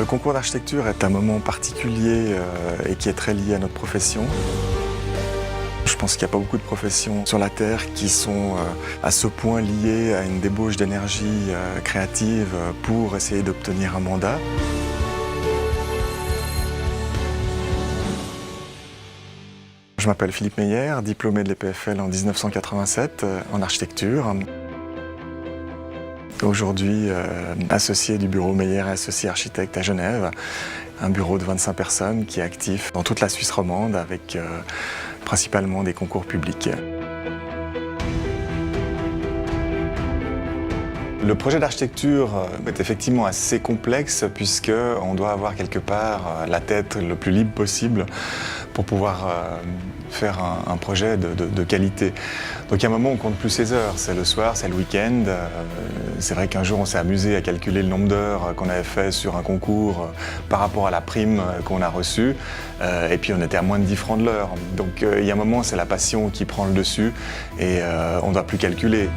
Le concours d'architecture est un moment particulier et qui est très lié à notre profession. Je pense qu'il n'y a pas beaucoup de professions sur la Terre qui sont à ce point liées à une débauche d'énergie créative pour essayer d'obtenir un mandat. Je m'appelle Philippe Meyer, diplômé de l'EPFL en 1987 en architecture. Aujourd'hui, associé du bureau Meyer et associé architecte à Genève, un bureau de 25 personnes qui est actif dans toute la Suisse romande avec principalement des concours publics. Le projet d'architecture est effectivement assez complexe puisqu'on doit avoir quelque part la tête le plus libre possible pour pouvoir faire un projet de qualité. Donc il y a un moment où on compte plus ses heures, c'est le soir, c'est le week-end. C'est vrai qu'un jour on s'est amusé à calculer le nombre d'heures qu'on avait fait sur un concours par rapport à la prime qu'on a reçue. Et puis on était à moins de 10 francs de l'heure. Donc il y a un moment c'est la passion qui prend le dessus et on ne doit plus calculer.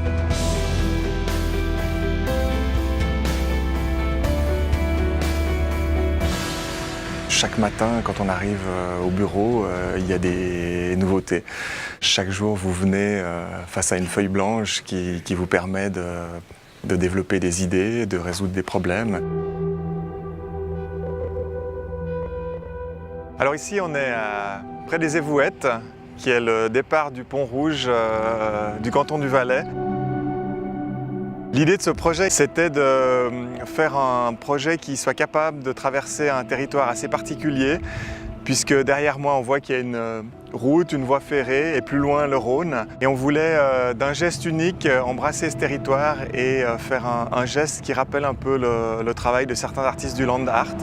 Chaque matin, quand on arrive au bureau, il y a des nouveautés. Chaque jour, vous venez face à une feuille blanche qui vous permet de développer des idées, de résoudre des problèmes. Alors ici, on est près des Évouettes, qui est le départ du Pont Rouge du canton du Valais. L'idée de ce projet, c'était de faire un projet qui soit capable de traverser un territoire assez particulier, puisque derrière moi, on voit qu'il y a une route, une voie ferrée, et plus loin, le Rhône. Et on voulait, d'un geste unique, embrasser ce territoire et faire un geste qui rappelle un peu le travail de certains artistes du land art.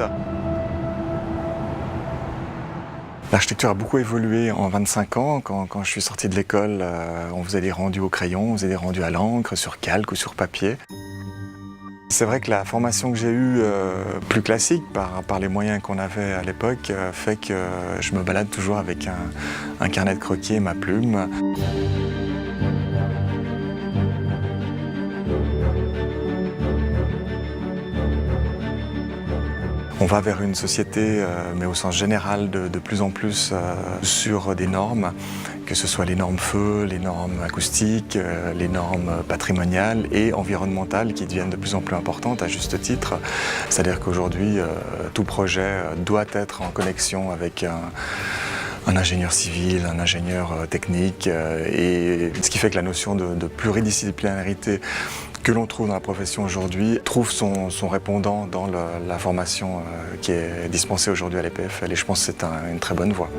L'architecture a beaucoup évolué en 25 ans. Quand je suis sorti de l'école, on faisait des rendus au crayon, on faisait des rendus à l'encre, sur calque ou sur papier. C'est vrai que la formation que j'ai eue, plus classique, par les moyens qu'on avait à l'époque, fait que je me balade toujours avec un carnet de croquis et ma plume. On va vers une société, mais au sens général, de plus en plus sur des normes, que ce soit les normes feu, les normes acoustiques, les normes patrimoniales et environnementales qui deviennent de plus en plus importantes à juste titre. C'est-à-dire qu'aujourd'hui, tout projet doit être en connexion avec un ingénieur civil, un ingénieur technique, et ce qui fait que la notion de pluridisciplinarité que l'on trouve dans la profession aujourd'hui trouve son répondant dans la formation qui est dispensée aujourd'hui à l'EPFL, et je pense que c'est une très bonne voie.